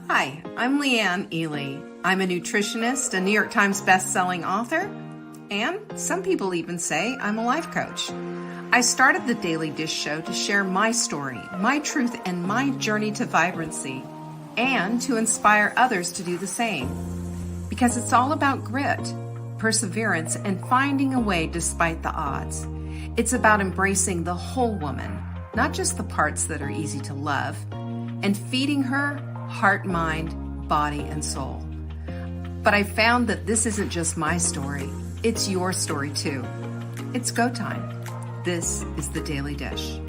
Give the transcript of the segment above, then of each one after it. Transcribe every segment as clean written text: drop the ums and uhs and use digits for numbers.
Hi, I'm Leanne Ely. I'm a nutritionist, a New York Times best-selling author, and some people even say I'm a life coach. I started the Daily Dish Show to share my story, my truth, and my journey to vibrancy, and to inspire others to do the same. Because it's all about grit, perseverance, and finding a way despite the odds. It's about embracing the whole woman, not just the parts that are easy to love, and feeding her heart, mind, body, and soul. But I found that this isn't just my story, it's your story too. It's go time. This is the Daily Dish.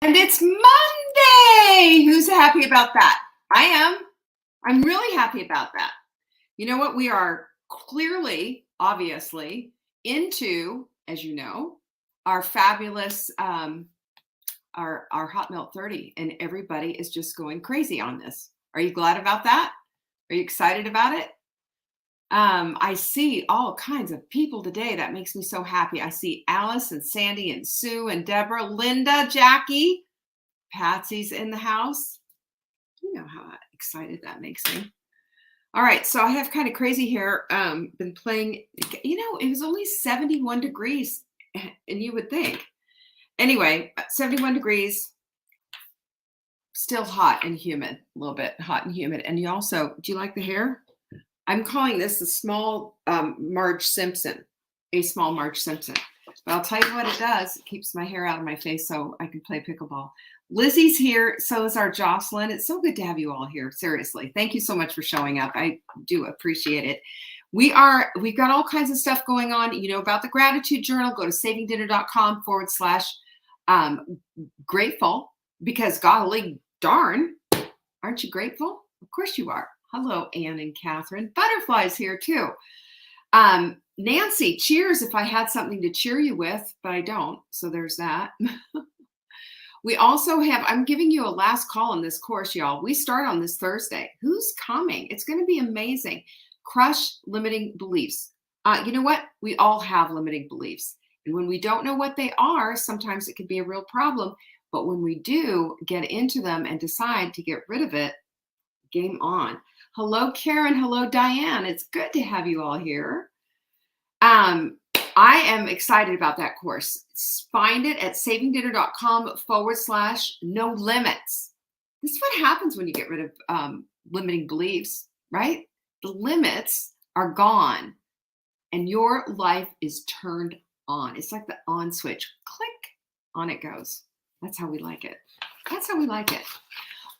And it's Monday! Who's happy about that? I am. I'm really happy about that. You know what? We are clearly, obviously, into, as you know, our fabulous our Hot Melt 30, and everybody is just going crazy on this. Are you glad about that? Are you excited about it? I see all kinds of people today. That makes me so happy. I see Alice and Sandy and Sue and Deborah, Linda, Jackie, Patsy's in the house. You know how excited that makes me. All right, so I have kind of crazy hair. Been playing, it was only 71 degrees, and you would think. Anyway, 71 degrees, still hot and humid, a little bit hot and humid. And you also, do you like the hair? I'm calling this a small Marge Simpson, a small Marge Simpson. But I'll tell you what it does. It keeps my hair out of my face so I can play pickleball. Lizzie's here. So is our Jocelyn. It's so good to have you all here. Seriously. Thank you so much for showing up. I do appreciate it. We've got all kinds of stuff going on. You know about the gratitude journal. Go to savingdinner.com/grateful, because golly darn, aren't you grateful? Of course you are. Hello, Anne and Catherine. Butterfly's here too. Nancy, cheers if I had something to cheer you with, but I don't. So there's that. We also have, I'm giving you a last call on this course, y'all. We start on this Thursday. Who's coming? It's going to be amazing. Crush limiting beliefs. You know what? We all have limiting beliefs. And when we don't know what they are, sometimes it can be a real problem. But when we do get into them and decide to get rid of it, game on. Hello, Karen. Hello, Diane. It's good to have you all here. I am excited about that course. Find it at savingdinner.com/no limits. This is what happens when you get rid of limiting beliefs, right? The limits are gone and your life is turned on. It's like the on switch. Click, on it goes. That's how we like it. That's how we like it.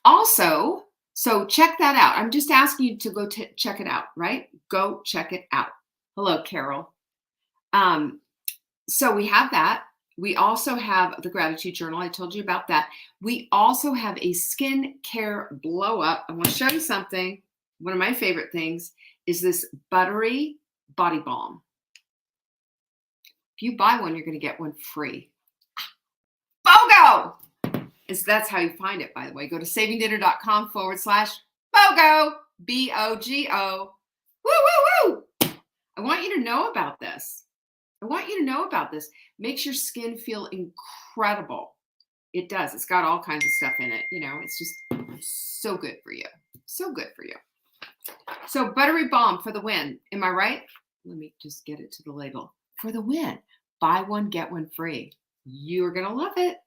Also, so check that out. I'm just asking you to go check it out, right? Go check it out. Hello, Carol. So we have that. We also have the gratitude journal. I told you about that. We also have a skincare blow up. I want to show you something. One of my favorite things is this buttery body balm. If you buy one, you're going to get one free. BOGO! That's how you find it, by the way. Go to savingdinner.com/BOGO. BOGO. Woo, woo, woo! I want you to know about this. I want you to know about this. Makes your skin feel incredible. It does. It's got all kinds of stuff in it. It's just so good for you. So good for you. So buttery balm for the win. Am I right? Let me just get it to the label. For the win. Buy one, get one free. You're going to love it.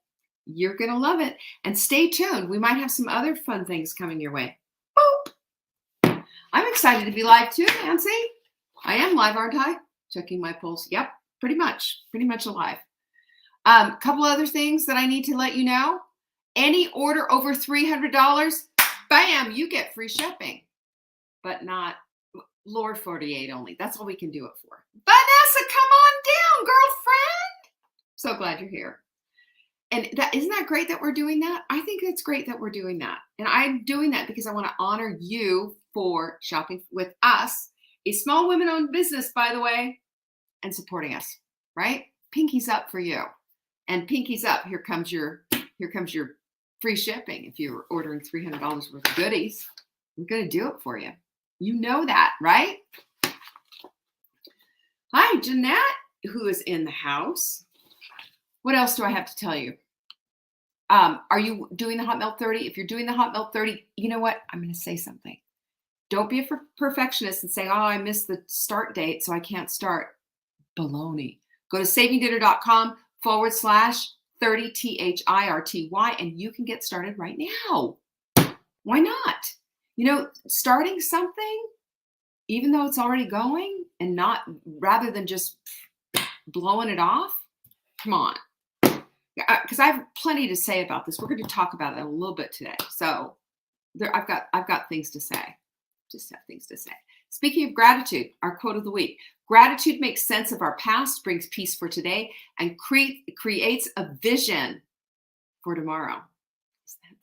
You're going to love it. And stay tuned. We might have some other fun things coming your way. Boop. I'm excited to be live too, Nancy. I am live, aren't I? Checking my pulse. Yep, pretty much alive. Couple other things that I need to let you know. Any order over $300, bam, you get free shipping. But not lower 48 only. That's all we can do it for. Vanessa, come on down, girlfriend. So glad you're here. And isn't that great that we're doing that? I think it's great that we're doing that. And I'm doing that because I want to honor you for shopping with us, a small women-owned business, by the way, and supporting us, right? Pinkies up for you. And pinkies up, here comes your free shipping. If you're ordering $300 worth of goodies, I'm going to do it for you. You know that, right? Hi, Jeanette, who is in the house. What else do I have to tell you? Are you doing the hot melt 30? If you're doing the hot melt 30, you know what? I'm going to say something. Don't be a perfectionist and say, oh, I missed the start date, so I can't start. Baloney. Go to savingdinner.com/30 THIRTY, and you can get started right now. Why not? Starting something, even though it's already going, and not rather than just blowing it off. Come on. Because I have plenty to say about this. We're going to talk about it a little bit today. So I've got things to say. Just have things to say. Speaking of gratitude, our quote of the week: gratitude makes sense of our past, brings peace for today, and creates a vision for tomorrow.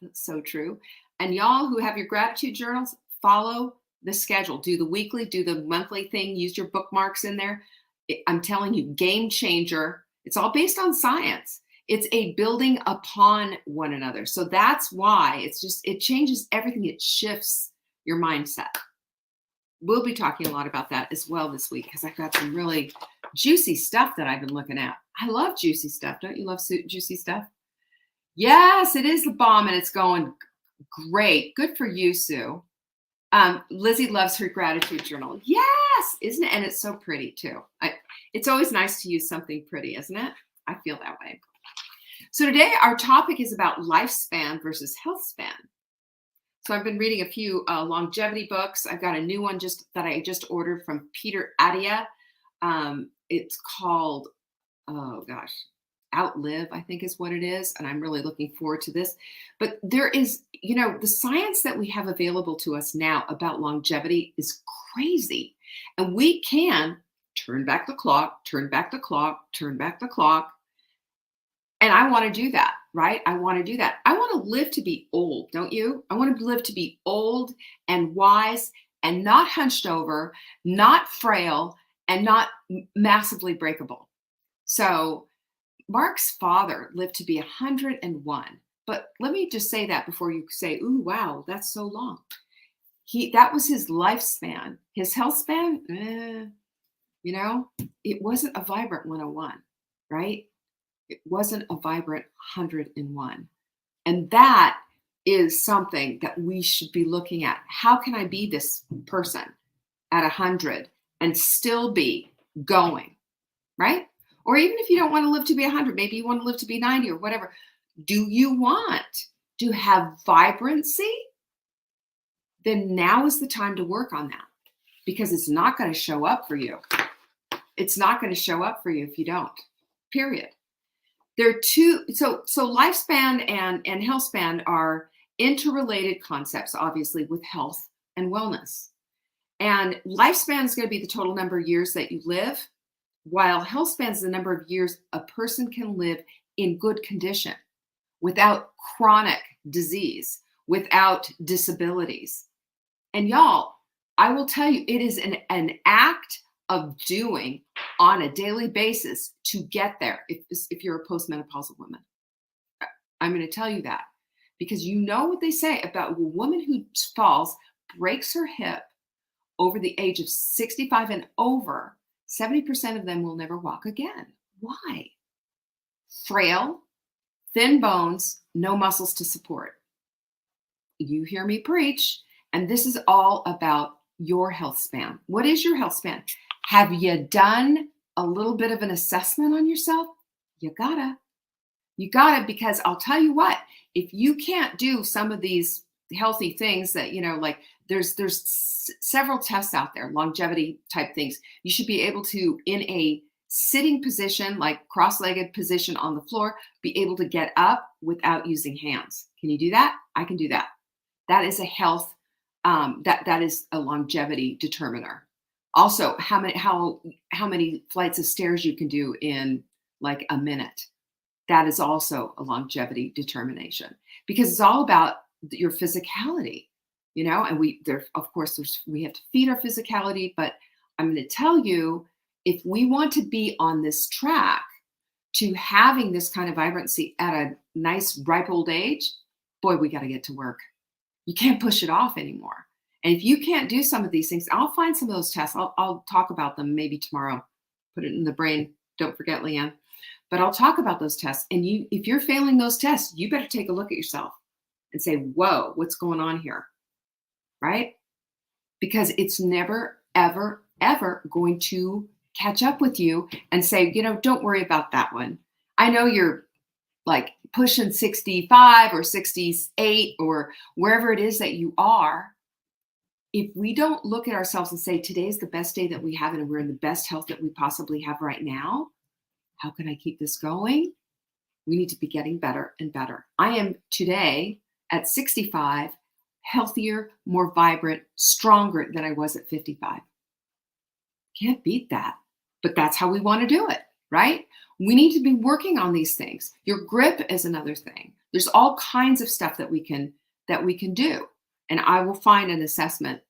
That's so true. And y'all who have your gratitude journals, follow the schedule. Do the weekly, do the monthly thing. Use your bookmarks in there. I'm telling you, game changer. It's all based on science. It's a building upon one another. So that's why it changes everything. It shifts your mindset. We'll be talking a lot about that as well this week, because I've got some really juicy stuff that I've been looking at. I love juicy stuff. Don't you love juicy stuff? Yes, it is the bomb, and it's going great. Good for you, Sue. Lizzie loves her gratitude journal. Yes, isn't it? And it's so pretty too. It's always nice to use something pretty, isn't it? I feel that way. So today our topic is about lifespan versus health span. So I've been reading a few longevity books. I've got a new one that I just ordered from Peter Attia. It's called, Outlive, I think is what it is. And I'm really looking forward to this. But there is, the science that we have available to us now about longevity is crazy. And we can turn back the clock, turn back the clock, turn back the clock. And I want to do that, right? I want to do that. I want to live to be old, don't you? I want to live to be old and wise and not hunched over, not frail, and not massively breakable. So Mark's father lived to be 101. But let me just say that before you say, ooh, wow, that's so long. That was his lifespan. His health span, it wasn't a vibrant 101, right? It wasn't a vibrant 101. And that is something that we should be looking at. How can I be this person at 100 and still be going, right? Or even if you don't want to live to be 100, maybe you want to live to be 90 or whatever. Do you want to have vibrancy? Then now is the time to work on that, because it's not going to show up for you. It's not going to show up for you if you don't, period. There are two, so lifespan and health span are interrelated concepts, obviously, with health and wellness. And lifespan is going to be the total number of years that you live, while health span is the number of years a person can live in good condition, without chronic disease, without disabilities. And y'all, I will tell you, it is an act of doing on a daily basis to get there. If you're a postmenopausal woman, I'm going to tell you that, because you know what they say about a woman who falls, breaks her hip over the age of 65 and over, 70% of them will never walk again. Why? Frail, thin bones, no muscles to support. You hear me preach. And this is all about your health span. What is your health span? Have you done a little bit of an assessment on yourself? You gotta, because I'll tell you what, if you can't do some of these healthy things that, like there's several tests out there, longevity type things. You should be able to, in a sitting position, like cross-legged position on the floor, be able to get up without using hands. Can you do that? I can do that. That is a health, that is a longevity determiner. Also, how many flights of stairs you can do in like a minute. That is also a longevity determination, because it's all about your physicality, and we have to feed our physicality, but I'm going to tell you, if we want to be on this track to having this kind of vibrancy at a nice ripe old age, boy, we got to get to work. You can't push it off anymore. And if you can't do some of these things, I'll find some of those tests. I'll talk about them maybe tomorrow. Put it in the brain. Don't forget, Leanne. But I'll talk about those tests. And if you're failing those tests, you better take a look at yourself and say, whoa, what's going on here? Right? Because it's never, ever, ever going to catch up with you and say, don't worry about that one. I know you're like pushing 65 or 68 or wherever it is that you are. If we don't look at ourselves and say, today's the best day that we have and we're in the best health that we possibly have right now, how can I keep this going? We need to be getting better and better. I am today at 65, healthier, more vibrant, stronger than I was at 55. Can't beat that, but that's how we want to do it, right? We need to be working on these things. Your grip is another thing. There's all kinds of stuff that we can do. And I will find an assessment,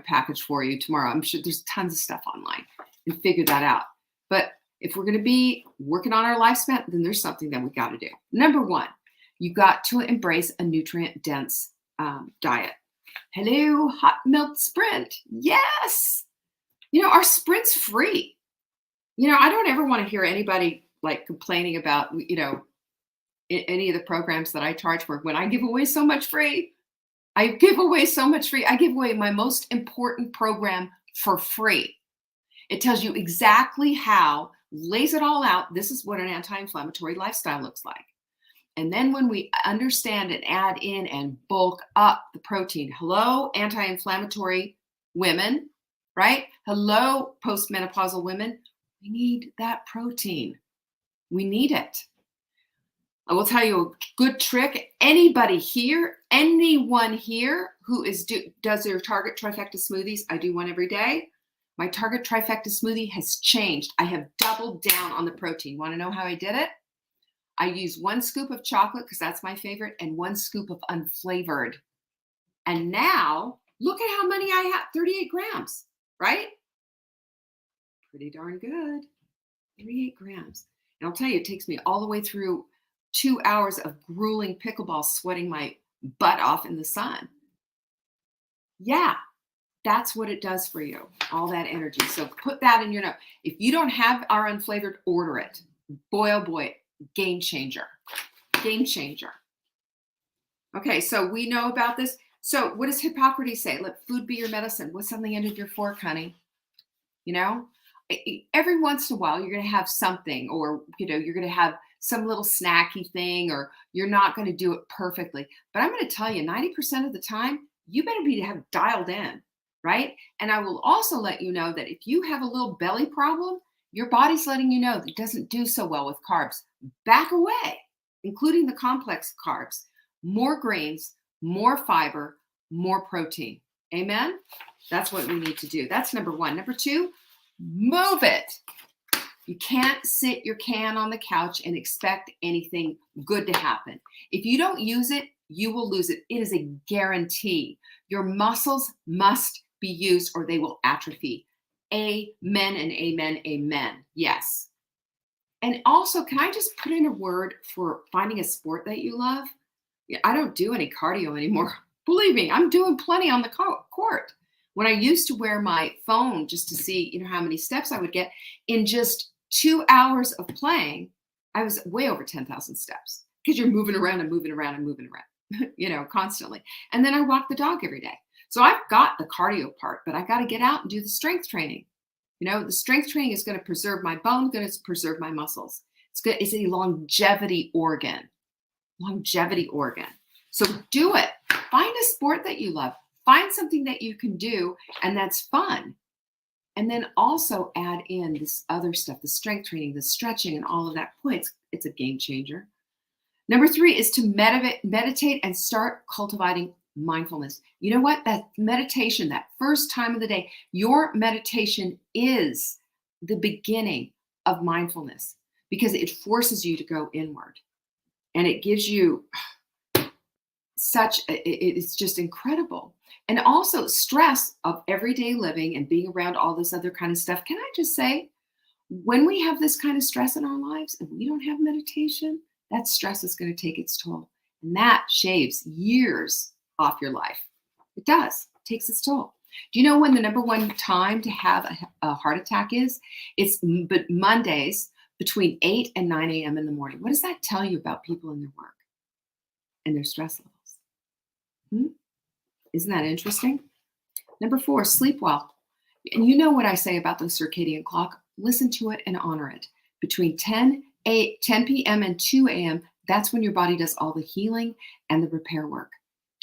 package for you tomorrow. I'm sure there's tons of stuff online and figure that out. But if we're going to be working on our lifespan, then there's something that we got to do. Number one, you got to embrace a nutrient-dense diet. Hello, hot milk sprint. Yes. Our sprint's free. I don't ever want to hear anybody like complaining about, any of the programs that I charge for. When I give away so much free, I give away my most important program for free. It tells you exactly how, lays it all out. This is what an anti-inflammatory lifestyle looks like. And then when we understand and add in and bulk up the protein, hello, anti-inflammatory women, right? Hello, postmenopausal women. We need that protein. We need it. I will tell you a good trick. Anyone here who does their Target Trifecta smoothies, I do one every day. My Target Trifecta smoothie has changed. I have doubled down on the protein. Want to know how I did it? I use 1 scoop of chocolate because that's my favorite and 1 scoop of unflavored. And now look at how many I have, 38 grams, right? Pretty darn good, 38 grams. And I'll tell you, it takes me all the way through 2 hours of grueling pickleball, sweating my butt off in the sun. Yeah, that's what it does for you, all that energy. So put that in your note. If you don't have our unflavored, order it. Boy, oh boy, game changer. Game changer. Okay, so we know about this. So what does Hippocrates say? Let food be your medicine. What's on the end of your fork, honey? Every once in a while, you're going to have something, or, you're going to have some little snacky thing, or you're not going to do it perfectly. But I'm going to tell you, 90% of the time, you better have dialed in, right? And I will also let you know that if you have a little belly problem, your body's letting you know that it doesn't do so well with carbs. Back away, including the complex carbs. More grains, more fiber, more protein. Amen? That's what we need to do. That's number one. Number two, move it. You can't sit your can on the couch and expect anything good to happen. If you don't use it, you will lose it. It is a guarantee. Your muscles must be used or they will atrophy. Amen and amen, amen. Yes. And also, can I just put in a word for finding a sport that you love? I don't do any cardio anymore. Believe me, I'm doing plenty on the court. When I used to wear my phone just to see, how many steps I would get, in just 2 hours of playing, I was way over 10,000 steps because you're moving around and moving around and moving around, constantly. And then I walk the dog every day. So I've got the cardio part, but I got to get out and do the strength training. The strength training is going to preserve my bone, going to preserve my muscles. It's a longevity organ. So do it. Find a sport that you love. Find something that you can do and that's fun. And then also add in this other stuff, the strength training, the stretching, and all of that. Boy, it's a game changer. Number 3 is to meditate and start cultivating mindfulness. You know what? That meditation, that first time of the day, your meditation is the beginning of mindfulness because it forces you to go inward. And it gives you it's just incredible. And also stress of everyday living and being around all this other kind of stuff. Can I just say, when we have this kind of stress in our lives and we don't have meditation, that stress is going to take its toll. And that shaves years off your life. It does. It takes its toll. Do you know when the number one time to have a heart attack is? It's Mondays between 8 and 9 a.m. in the morning. What does that tell you about people and their work and their stress levels? Isn't that interesting? Number 4, sleep well. And you know what I say about the circadian clock. Listen to it and honor it. Between 10 p.m. and 2 a.m., that's when your body does all the healing and the repair work.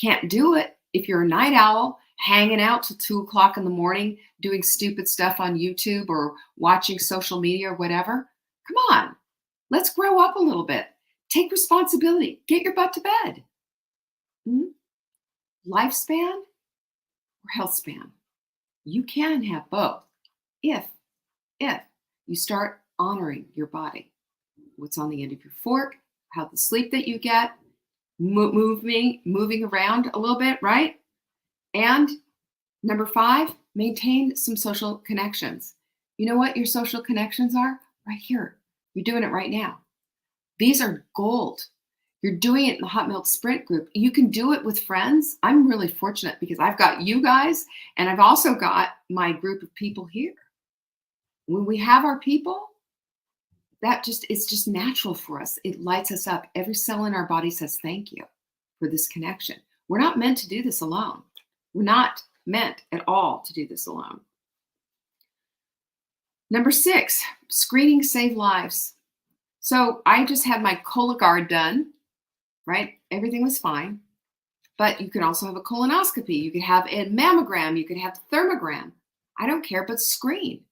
Can't do it if you're a night owl, hanging out till 2 o'clock in the morning, doing stupid stuff on YouTube or watching social media or whatever. Come on, let's grow up a little bit. Take responsibility. Get your butt to bed. Lifespan or health span? You can have both if you start honoring your body. What's on the end of your fork, how the sleep that you get, moving around a little bit, right? And number 5, maintain some social connections. You know what your social connections are? Right here. You're doing it right now. These are gold. You're doing it in the Hot Milk Sprint group. You can do it with friends. I'm really fortunate because I've got you guys and I've also got my group of people here. When we have our people, it's just natural for us. It lights us up. Every cell in our body says thank you for this connection. We're not meant to do this alone. We're not meant at all to do this alone. Number 6, screening save lives. So I just had my Cologuard done, right? Everything was fine. But you can also have a colonoscopy. You could have a mammogram. You could have a thermogram. I don't care, but screen.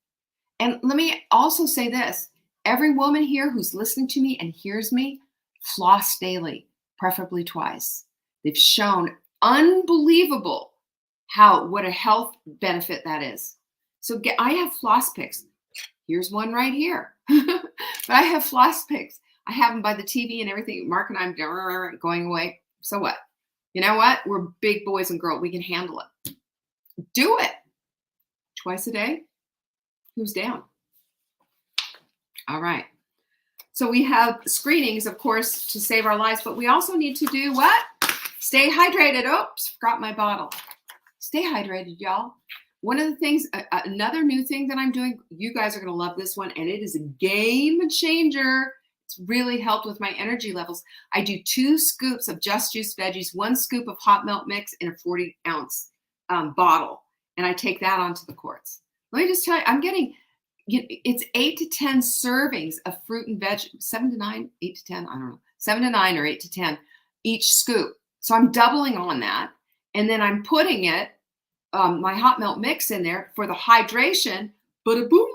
And let me also say this. Every woman here who's listening to me and hears me, floss daily, preferably twice. They've shown unbelievable what a health benefit that is. So I have floss picks. Here's one right here. But I have floss picks. I have them by the TV and everything. Mark and I'm going away. So what? You know what? We're big boys and girls. We can handle it. Do it. Twice a day. Who's down? All right. So we have screenings, of course, to save our lives, but we also need to do what? Stay hydrated. Oops, forgot my bottle. Stay hydrated, y'all. One of the things, another new thing that I'm doing, you guys are going to love this one, and it is a game changer. It's really helped with my energy levels. I do 2 scoops of Just Juice Veggies, 1 scoop of hot milk mix in a 40-ounce bottle, and I take that onto the quartz. Let me just tell you, I'm getting, it's 8 to 10 servings of fruit and veg, 7 to 9, 8 to 10, I don't know, 7 to 9 or 8 to 10 each scoop. So I'm doubling on that, and then I'm putting it, my hot milk mix in there for the hydration, boom,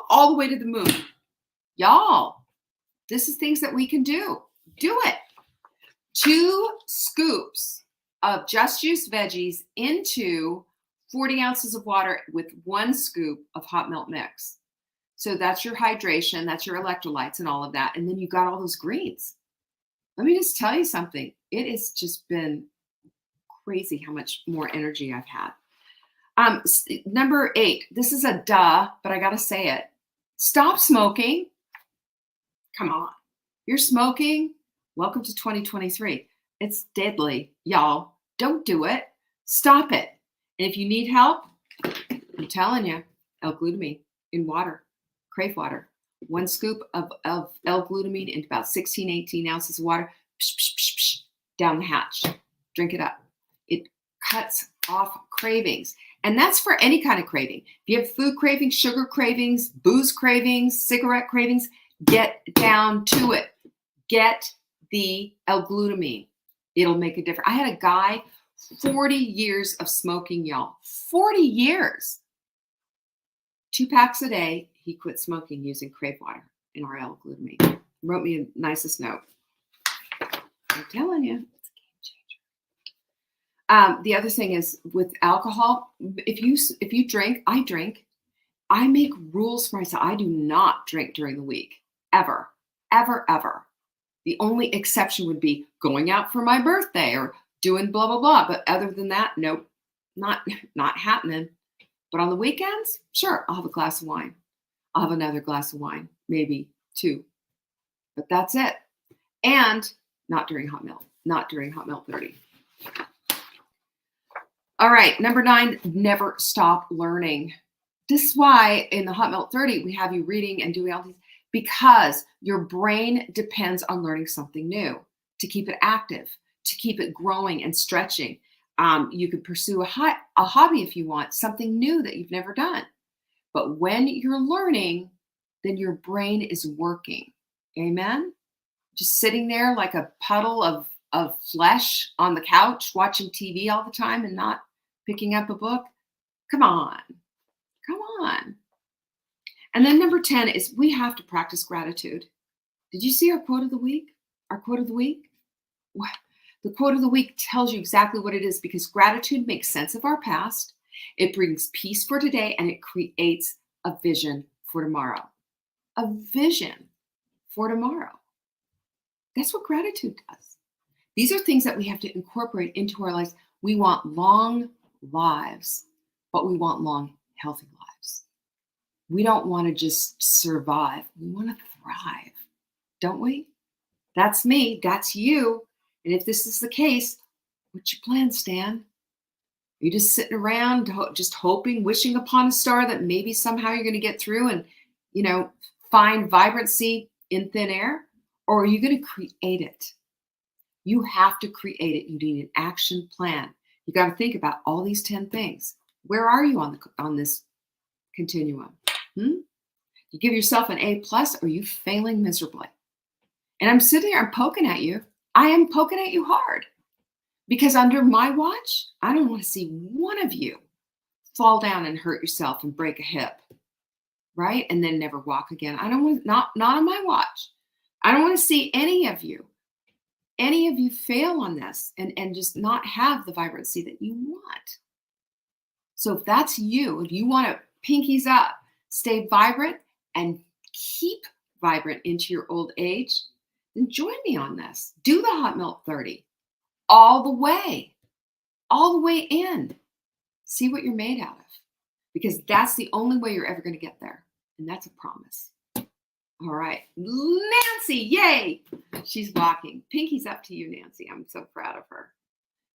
all the way to the moon. Y'all, this is things that we can do. Do it. 2 scoops of Just Juice Veggies into 40 ounces of water with 1 scoop of hot milk mix. So that's your hydration, that's your electrolytes and all of that. And then you got all those greens. Let me just tell you something. It has just been crazy how much more energy I've had. Number 8, this is a duh, but I got to say it. Stop smoking. Come on. You're smoking. Welcome to 2023. It's deadly, y'all. Don't do it. Stop it. And if you need help, I'm telling you, L-glutamine in water, crave water. 1 scoop of L-glutamine into about 16, 18 ounces of water, down the hatch. Drink it up. It cuts off cravings. And that's for any kind of craving. If you have food cravings, sugar cravings, booze cravings, cigarette cravings, get down to it. Get the L-glutamine. It'll make a difference. I had a guy, 40 years of smoking, y'all. 40 years. 2 packs a day. He quit smoking using crave water and our L-glutamine. Wrote me a nicest note. I'm telling you. The other thing is with alcohol, if you drink, I drink. I make rules for myself. I do not drink during the week, ever, ever, ever. The only exception would be going out for my birthday or doing blah, blah, blah. But other than that, nope, not happening. But on the weekends, sure, I'll have a glass of wine. I'll have another glass of wine, maybe 2. But that's it. And not during hot milk, not during hot milk 30. All right, number 9, never stop learning. This is why in the Hot Milk 30, we have you reading and doing all these, because your brain depends on learning something new to keep it active, to keep it growing and stretching. You could pursue a hobby if you want, something new that you've never done. But when you're learning, then your brain is working. Amen? Just sitting there like a puddle of flesh on the couch, watching TV all the time and not picking up a book. Come on. Come on. And then number 10 is we have to practice gratitude. Did you see our quote of the week? Our quote of the week? What? The quote of the week tells you exactly what it is, because gratitude makes sense of our past. It brings peace for today, and it creates a vision for tomorrow. A vision for tomorrow. That's what gratitude does. These are things that we have to incorporate into our lives. We want long lives, but we want long, healthy lives. We don't want to just survive. We want to thrive, don't we? That's me. That's you. And if this is the case, what's your plan, Stan? Are you just sitting around, just hoping, wishing upon a star that maybe somehow you're going to get through and, find vibrancy in thin air? Or are you going to create it? You have to create it. You need an action plan. You got to think about all these 10 things. Where are you on this continuum? You give yourself an A+, or are you failing miserably? And I'm sitting here, I'm poking at you. I am poking at you hard, because under my watch, I don't want to see one of you fall down and hurt yourself and break a hip, right? And then never walk again. I don't want, not on my watch. I don't want to see any of you fail on this and just not have the vibrancy that you want. So if that's you, if you want to pinkies up, stay vibrant and keep vibrant into your old age, then join me on this. Do the hot milk 30 all the way in. See what you're made out of, because that's the only way you're ever going to get there. And that's a promise. All right. Nancy, yay. She's walking. Pinky's up to you, Nancy. I'm so proud of her.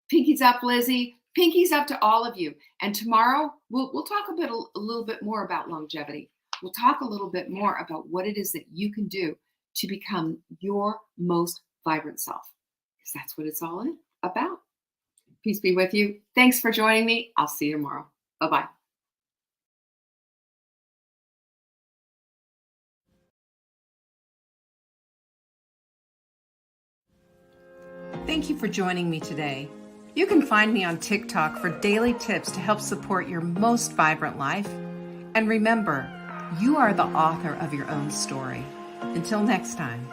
Pinky's up, Lizzie. Pinky's up to all of you. And tomorrow we'll talk a little bit more about longevity. We'll talk a little bit more about what it is that you can do to become your most vibrant self, because that's what it's all about. Peace be with you. Thanks for joining me. I'll see you tomorrow. Bye-bye. Thank you for joining me today. You can find me on TikTok for daily tips to help support your most vibrant life. And remember, you are the author of your own story. Until next time.